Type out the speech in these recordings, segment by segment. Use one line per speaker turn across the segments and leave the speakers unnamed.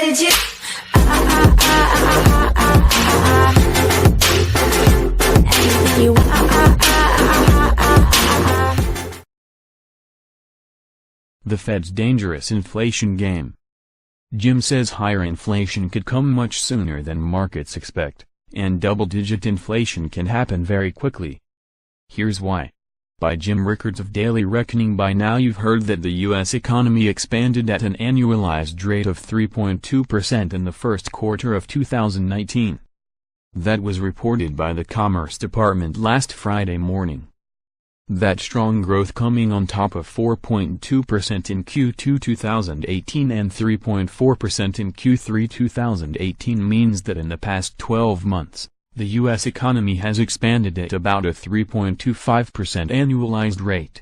digit. Anything you want.
The Fed's dangerous inflation game. Jim says higher inflation could come much sooner than markets expect, and double-digit inflation can happen very quickly. Here's why. By Jim Rickards of Daily Reckoning. By now you've heard that the U.S. economy expanded at an annualized rate of 3.2% in the first quarter of 2019. That was reported by the Commerce Department last Friday morning. That strong growth coming on top of 4.2% in Q2 2018 and 3.4% in Q3 2018 means that in the past 12 months, the U.S. economy has expanded at about a 3.25% annualized rate.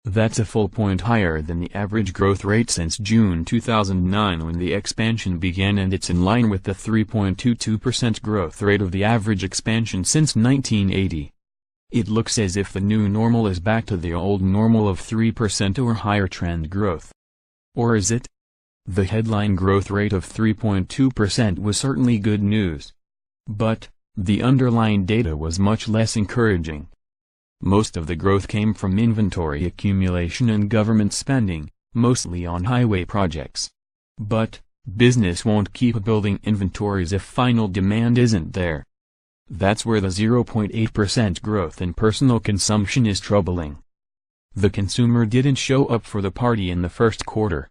That's a full point higher than the average growth rate since June 2009 when the expansion began, and it's in line with the 3.22% growth rate of the average expansion since 1980. It looks as if the new normal is back to the old normal of 3% or higher trend growth. Or is it? The headline growth rate of 3.2% was certainly good news. But the underlying data was much less encouraging. Most of the growth came from inventory accumulation and government spending, mostly on highway projects. But business won't keep building inventories if final demand isn't there. That's where the 0.8% growth in personal consumption is troubling. The consumer didn't show up for the party in the first quarter.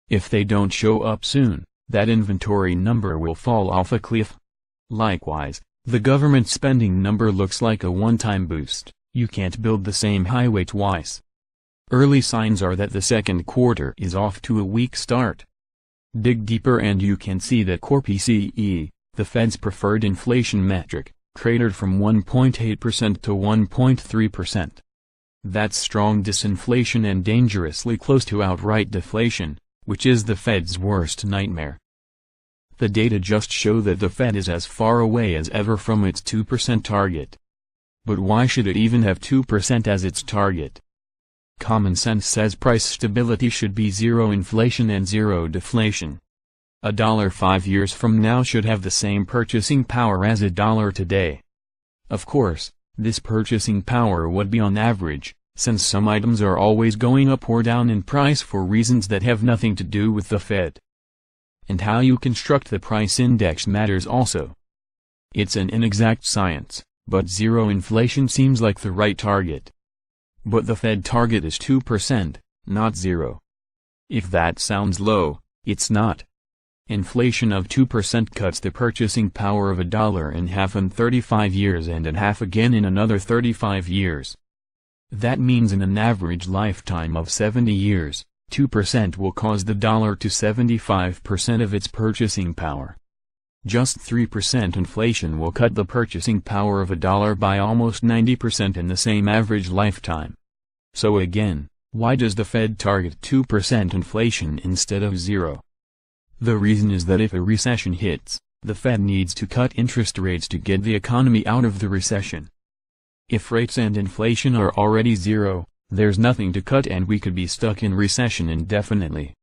If they don't show up soon, that inventory number will fall off a cliff. Likewise, the government spending number looks like a one-time boost. You can't build the same highway twice. Early signs are that the second quarter is off to a weak start. Dig deeper and you can see that core PCE, the Fed's preferred inflation metric, cratered from 1.8% to 1.3%. That's strong disinflation and dangerously close to outright deflation, which is the Fed's worst nightmare. The data just show that the Fed is as far away as ever from its 2% target. But why should it even have 2% as its target? Common sense says price stability should be zero inflation and zero deflation. A dollar 5 years from now should have the same purchasing power as a dollar today. Of course, this purchasing power would be on average, since some items are always going up or down in price for reasons that have nothing to do with the Fed. And how you construct the price index matters also. It's an inexact science, but zero inflation seems like the right target. But the Fed target is 2%, not zero. If that sounds low, it's not. Inflation of 2% cuts the purchasing power of a dollar in half in 35 years and in half again in another 35 years. That means in an average lifetime of 70 years, 2% will cause the dollar to 75% of its purchasing power. Just 3% inflation will cut the purchasing power of a dollar by almost 90% in the same average lifetime. So again, why does the Fed target 2% inflation instead of zero? The reason is that if a recession hits, the Fed needs to cut interest rates to get the economy out of the recession. If rates and inflation are already zero, there's nothing to cut and we could be stuck in recession indefinitely.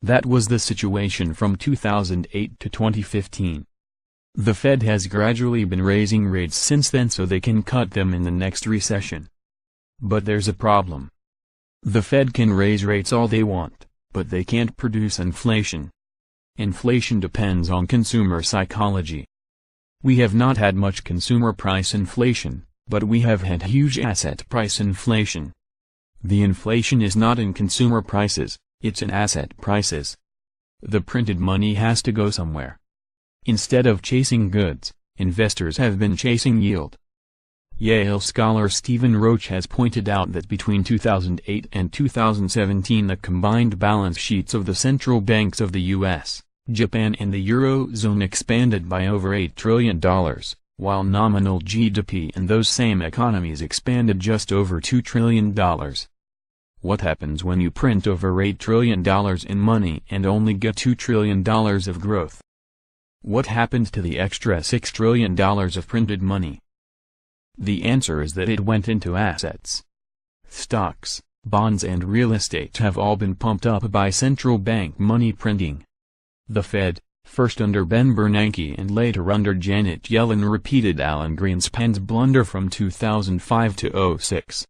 That was the situation from 2008 to 2015. The Fed has gradually been raising rates since then so they can cut them in the next recession. But there's a problem. The Fed can raise rates all they want, but they can't produce inflation. Inflation depends on consumer psychology. We have not had much consumer price inflation, but we have had huge asset price inflation. The inflation is not in consumer prices, it's in asset prices. The printed money has to go somewhere. Instead of chasing goods, investors have been chasing yield. Yale scholar Stephen Roach has pointed out that between 2008 and 2017 the combined balance sheets of the central banks of the US, Japan and the Eurozone expanded by over $8 trillion, while nominal GDP in those same economies expanded just over $2 trillion. What happens when you print over $8 trillion in money and only get $2 trillion of growth? What happened to the extra $6 trillion of printed money? The answer is that it went into assets. Stocks, bonds and real estate have all been pumped up by central bank money printing. The Fed, first under Ben Bernanke and later under Janet Yellen, repeated Alan Greenspan's blunder from 2005 to 06.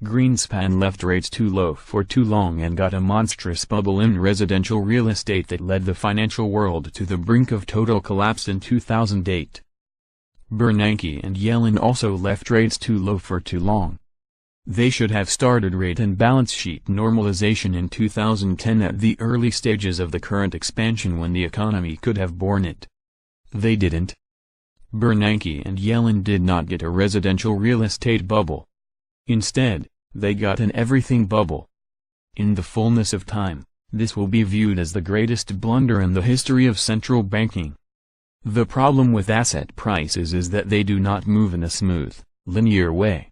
Greenspan left rates too low for too long and got a monstrous bubble in residential real estate that led the financial world to the brink of total collapse in 2008. Bernanke and Yellen also left rates too low for too long. They should have started rate and balance sheet normalization in 2010 at the early stages of the current expansion when the economy could have borne it. They didn't. Bernanke and Yellen did not get a residential real estate bubble. Instead, they got an everything bubble. In the fullness of time, this will be viewed as the greatest blunder in the history of central banking. The problem with asset prices is that they do not move in a smooth, linear way.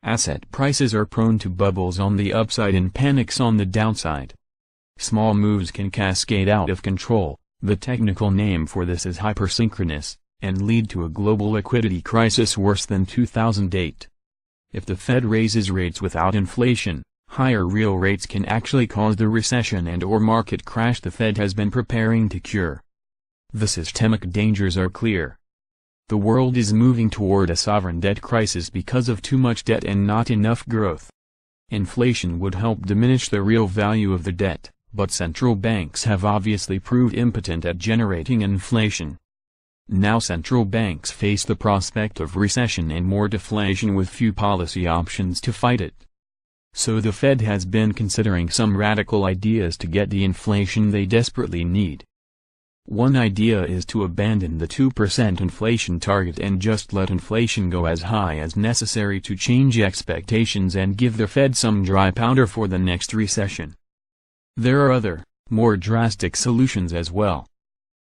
Asset prices are prone to bubbles on the upside and panics on the downside. Small moves can cascade out of control, the technical name for this is hypersynchronous, and lead to a global liquidity crisis worse than 2008. If the Fed raises rates without inflation, higher real rates can actually cause the recession and/or market crash the Fed has been preparing to cure. The systemic dangers are clear. The world is moving toward a sovereign debt crisis because of too much debt and not enough growth. Inflation would help diminish the real value of the debt, but central banks have obviously proved impotent at generating inflation. Now central banks face the prospect of recession and more deflation with few policy options to fight it. So the Fed has been considering some radical ideas to get the inflation they desperately need. One idea is to abandon the 2% inflation target and just let inflation go as high as necessary to change expectations and give the Fed some dry powder for the next recession. There are other, more drastic solutions as well.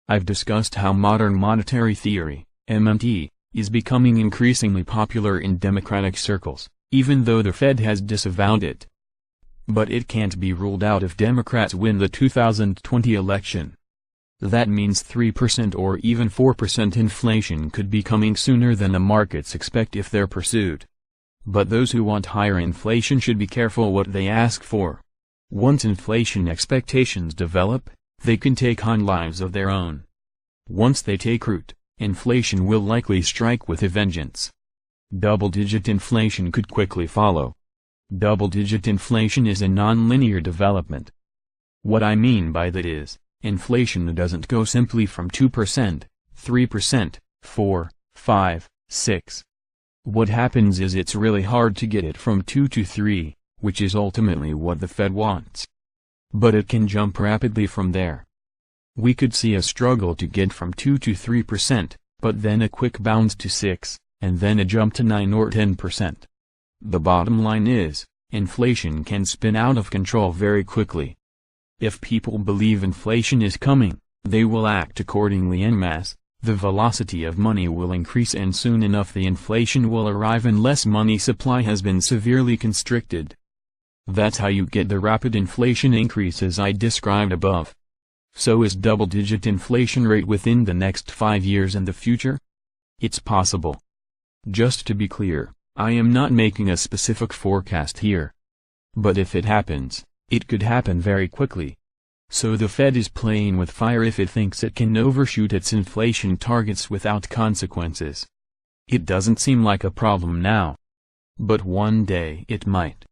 I've discussed how modern monetary theory, MMT, is becoming increasingly popular in democratic circles, even though the Fed has disavowed it. But it can't be ruled out if Democrats win the 2020 election. That means 3% or even 4% inflation could be coming sooner than the markets expect if they're pursued. But those who want higher inflation should be careful what they ask for. Once inflation expectations develop, they can take on lives of their own. Once they take root, inflation will likely strike with a vengeance. Double-digit inflation could quickly follow. Double-digit inflation is a non-linear development. What I mean by that is, inflation doesn't go simply from 2%, 3%, 4, 5, 6. What happens is it's really hard to get it from 2 to 3, which is ultimately what the Fed wants. But it can jump rapidly from there. We could see a struggle to get from 2 to 3%, but then a quick bounce to 6, and then a jump to 9 or 10%. The bottom line is, inflation can spin out of control very quickly. If people believe inflation is coming, they will act accordingly en masse, the velocity of money will increase and soon enough the inflation will arrive unless money supply has been severely constricted. That's how you get the rapid inflation increases I described above. So is double-digit inflation rate within the next 5 years in the future? It's possible. Just to be clear, I am not making a specific forecast here. But if it happens, it could happen very quickly. So the Fed is playing with fire if it thinks it can overshoot its inflation targets without consequences. It doesn't seem like a problem now. But one day it might.